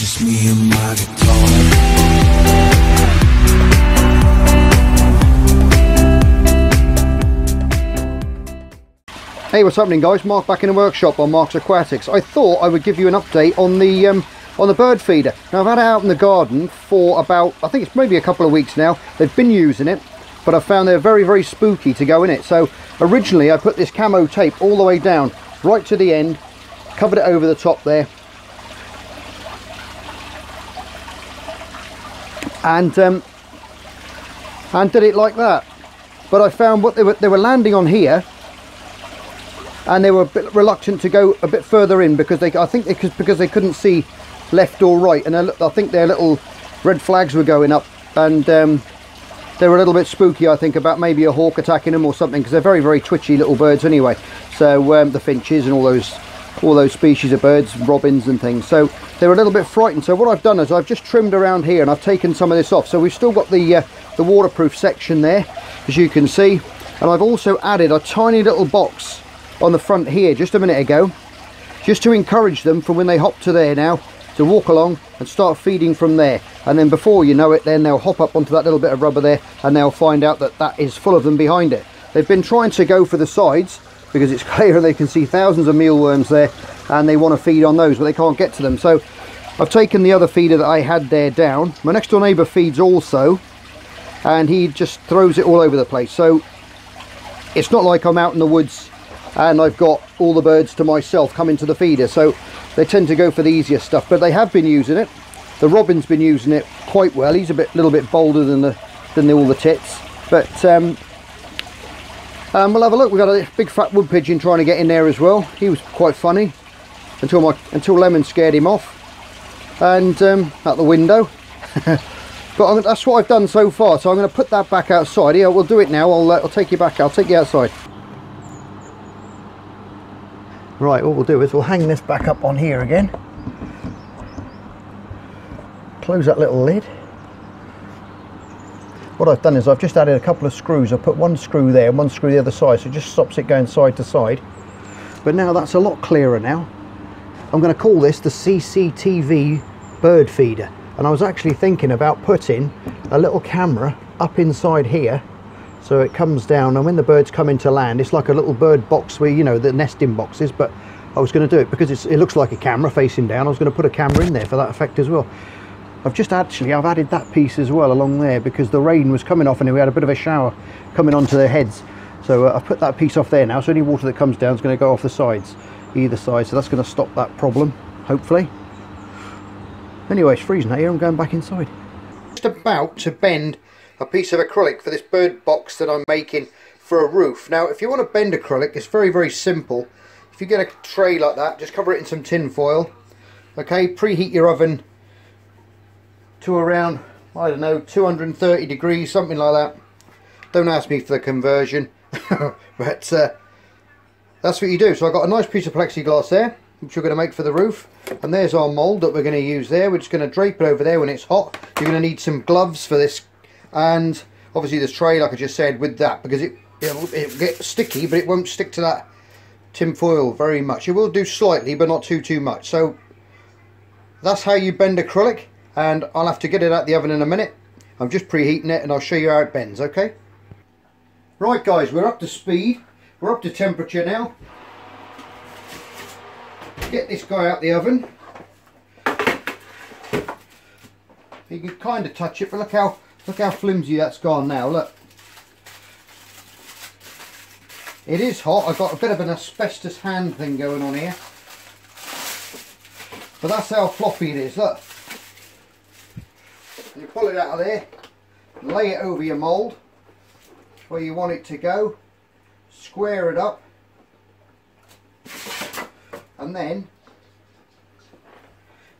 just me and my guitar. Hey, what's happening guys? Mark back in the workshop on Mark's Aquatics. I thought I would give you an update on the bird feeder. Now I've had it out in the garden for about, I think it's maybe a couple of weeks now. They've been using it, but I found they're very, very spooky to go in it. So originally I put this camo tape all the way down, right to the end, covered it over the top there, and did it like that. But I found what they were landing on here, and they were a bit reluctant to go a bit further in because because they couldn't see left or right, and I think their little red flags were going up, and they were a little bit spooky, I think, about maybe a hawk attacking them or something, because they're very, very twitchy little birds anyway. So the finches and all those species of birds, robins and things, so they were a little bit frightened. So what I've done is I've just trimmed around here and I've taken some of this off. So we've still got the waterproof section there, as you can see, and I've also added a tiny little box on the front here just a minute ago, just to encourage them from when they hop to there now to walk along and start feeding from there, and then before you know it, then they'll hop up onto that little bit of rubber there and they'll find out that that is full of them behind it. They've been trying to go for the sides because it's clear and they can see thousands of mealworms there, and they want to feed on those but they can't get to them. So I've taken the other feeder that I had there down. My next door neighbour feeds also, and he just throws it all over the place, so it's not like I'm out in the woods and I've got all the birds to myself coming to the feeder. So they tend to go for the easier stuff, but they have been using it. The robin's been using it quite well. He's a little bit bolder than all the tits, but we'll have a look. We've got a big fat wood pigeon trying to get in there as well. He was quite funny until Lemon scared him off and out the window. But that's what I've done so far, so I'm going to put that back outside. Yeah, we'll do it now. I'll take you back. I'll take you outside. Right, what we'll do is we'll hang this back up on here again. Close that little lid. What I've done is I've just added a couple of screws. I've put one screw there and one screw the other side, so it just stops it going side to side. But now that's a lot clearer now. I'm going to call this the CCTV bird feeder. And I was actually thinking about putting a little camera up inside here, so it comes down, and when the birds come into land, it's like a little bird box where, you know, the nesting boxes. But I was going to do it because it looks like a camera facing down. I was going to put a camera in there for that effect as well. I've added that piece as well along there because the rain was coming off and we had a bit of a shower coming onto their heads. So I've put that piece off there now, so any water that comes down is going to go off the sides, either side, so that's going to stop that problem, hopefully. Anyway, it's freezing out here. I'm going back inside. Just about to bend a piece of acrylic for this bird box that I'm making for a roof. Now, if you want to bend acrylic, it's very, very simple. If you get a tray like that, just cover it in some tin foil. Okay, preheat your oven to around, I don't know, 230 degrees, something like that. Don't ask me for the conversion, but that's what you do. So I've got a nice piece of plexiglass there, which we're going to make for the roof, and there's our mould that we're going to use there. We're just going to drape it over there when it's hot. You're going to need some gloves for this, and obviously this tray, like I just said, with that, because it'll get sticky, but it won't stick to that tin foil very much. It will do slightly, but not too much. So that's how you bend acrylic, and I'll have to get it out the oven in a minute. I'm just preheating it and I'll show you how it bends, okay? Right guys, we're up to speed, we're up to temperature now. Get this guy out the oven. You can kind of touch it, but look how flimsy that's gone now, look. It is hot. I've got a bit of an asbestos hand thing going on here. But that's how floppy it is, look. And you pull it out of there, lay it over your mould where you want it to go, square it up, and then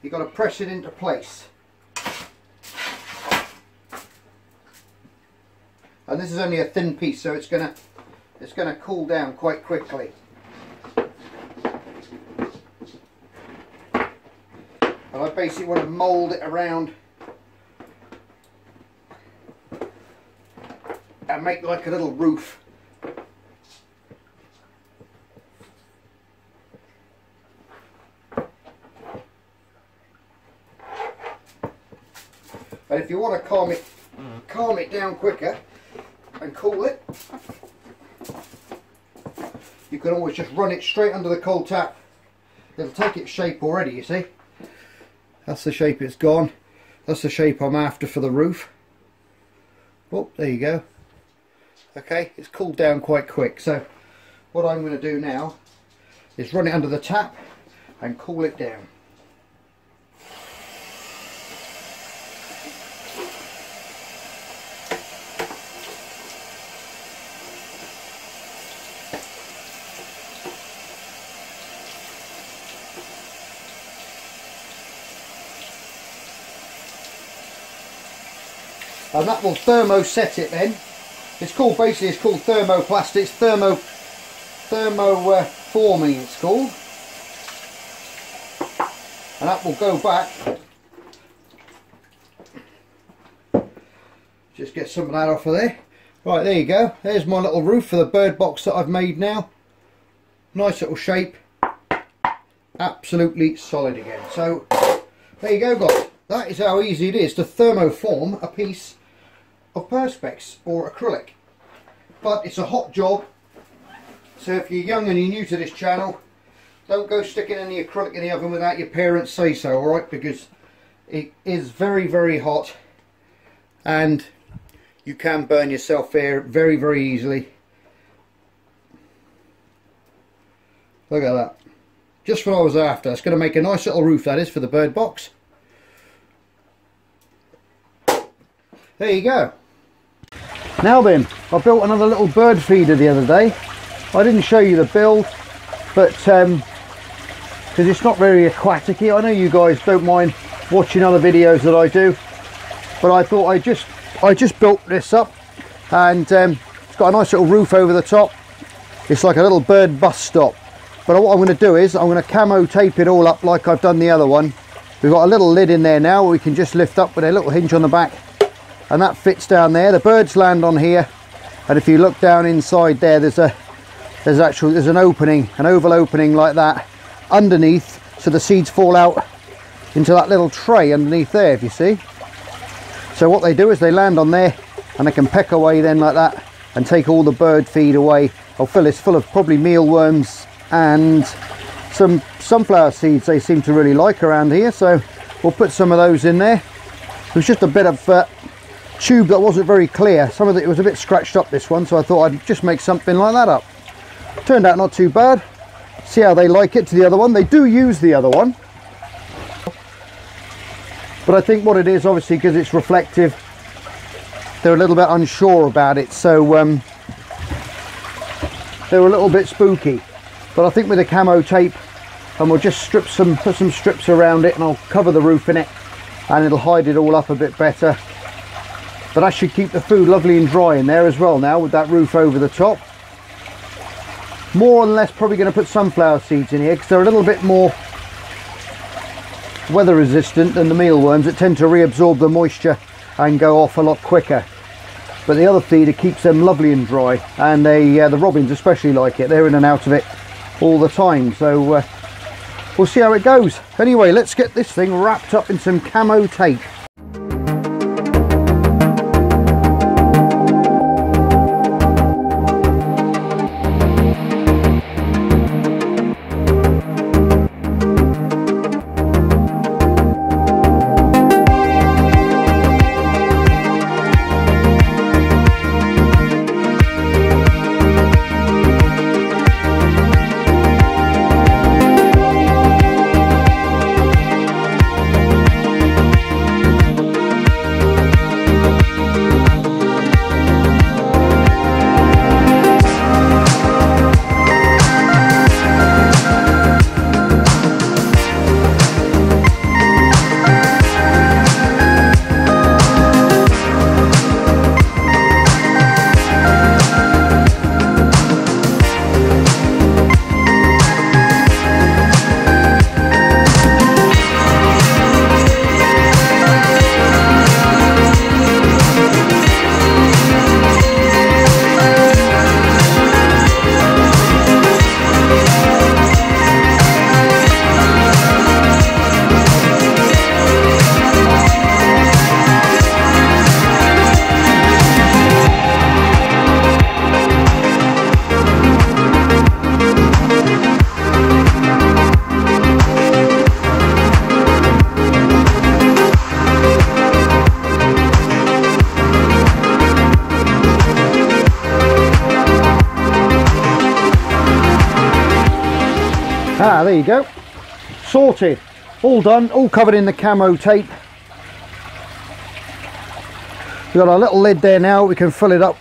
you've got to press it into place. And this is only a thin piece, so it's gonna cool down quite quickly. And I basically want to mould it around and make like a little roof. And if you want to calm it down quicker and cool it, you can always just run it straight under the cold tap. It'll take its shape already, you see. That's the shape it's gone. That's the shape I'm after for the roof. Oh, there you go. Okay, it's cooled down quite quick. So what I'm going to do now is run it under the tap and cool it down. And that will thermoset it then. It's called, basically it's called thermoplastics, thermoforming it's called. And that will go back. Just get some of that off of there. Right, there you go. There's my little roof for the bird box that I've made now. Nice little shape. Absolutely solid again. So there you go, guys. That is how easy it is to thermoform a piece of perspex or acrylic. But it's a hot job, so if you're young and you're new to this channel, don't go sticking any acrylic in the oven without your parents say so, alright, because it is very, very hot and you can burn yourself there very, very easily. Look at that. Just what I was after. It's going to make a nice little roof, that is, for the bird box. There you go. Now then, I built another little bird feeder the other day. I didn't show you the build, but because it's not very aquatic-y. I know you guys don't mind watching other videos that I do, but I thought I just built this up, and it's got a nice little roof over the top. It's like a little bird bus stop. But what I'm going to do is I'm going to camo tape it all up like I've done the other one. We've got a little lid in there now we can just lift up with a little hinge on the back. And that fits down there. The birds land on here, and if you look down inside there, there's an opening, an oval opening like that underneath, so the seeds fall out into that little tray underneath there, if you see. So what they do is they land on there and they can peck away then like that and take all the bird feed away. I'll fill this full of probably mealworms and some sunflower seeds they seem to really like around here, so we'll put some of those in there. It was just a bit of tube that wasn't very clear. Some of it was a bit scratched up, this one, so I thought I'd just make something like that up. Turned out not too bad. See how they like it to the other one. They do use the other one, but I think what it is, obviously because it's reflective, they're a little bit unsure about it, so they were a little bit spooky. But I think with the camo tape, and we'll just put some strips around it, and I'll cover the roof in it, and it'll hide it all up a bit better. But that should keep the food lovely and dry in there as well now, with that roof over the top. More or less probably going to put sunflower seeds in here because they're a little bit more weather resistant than the mealworms that tend to reabsorb the moisture and go off a lot quicker. But the other feeder keeps them lovely and dry, and the robins especially like it. They're in and out of it all the time, so we'll see how it goes. Anyway, let's get this thing wrapped up in some camo tape. there you go. Sorted. All done, all covered in the camo tape. We've got our little lid there now. We can fill it up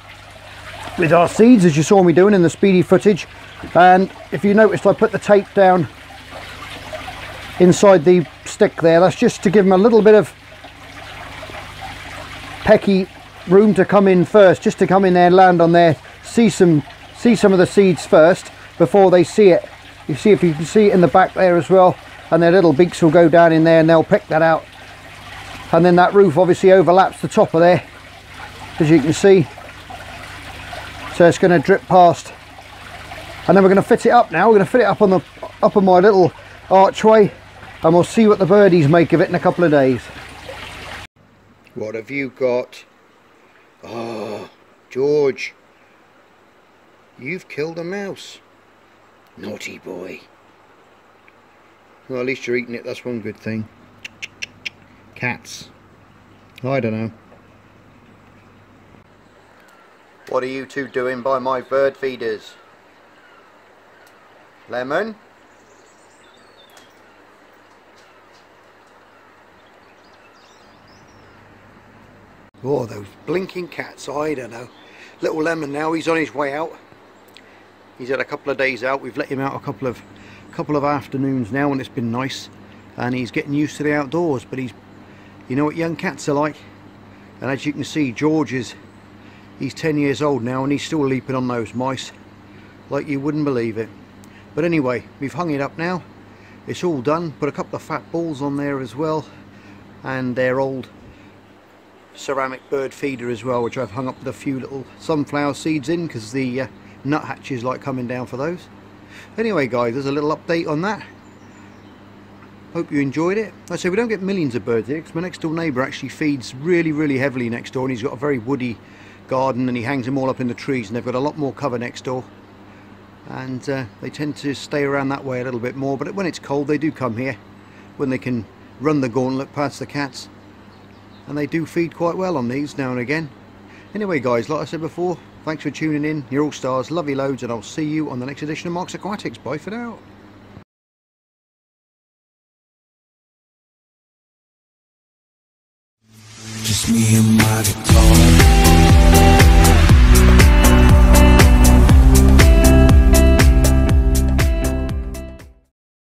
with our seeds, as you saw me doing in the speedy footage. And if you noticed, I put the tape down inside the stick there. That's just to give them a little bit of pecky room to come in first, just to come in there, land on there, see some of the seeds first before they see it. You see, if you can see it in the back there as well, and their little beaks will go down in there and they'll pick that out. And then that roof obviously overlaps the top of there, as you can see, so it's going to drip past. And then we're going to fit it up now. We're going to fit it up on the up on my little archway, and we'll see what the birdies make of it in a couple of days. What have you got? Oh, George, you've killed a mouse. Naughty boy. Well, at least you're eating it, that's one good thing. Cats. I don't know. What are you two doing by my bird feeders? Lemon? Oh, those blinking cats, I don't know. Little Lemon now, he's on his way out. He's had a couple of days out. We've let him out a couple of afternoons now, and it's been nice. And he's getting used to the outdoors, but you know what young cats are like. And as you can see, George he's 10 years old now, and he's still leaping on those mice like you wouldn't believe it. But anyway, we've hung it up now. It's all done. Put a couple of fat balls on there as well, and their old ceramic bird feeder as well, which I've hung up with a few little sunflower seeds in, because the nuthatches like coming down for those. Anyway guys, there's a little update on that. Hope you enjoyed it. I say we don't get millions of birds here, because my next door neighbour actually feeds really heavily next door, and he's got a very woody garden, and he hangs them all up in the trees, and they've got a lot more cover next door, and they tend to stay around that way a little bit more. But when it's cold, they do come here when they can run the gauntlet past the cats, and they do feed quite well on these now and again. Anyway guys, like I said before, thanks for tuning in. You're all stars, love you loads, and I'll see you on the next edition of Mark's Aquatics. Bye for now. Just me and my guitar.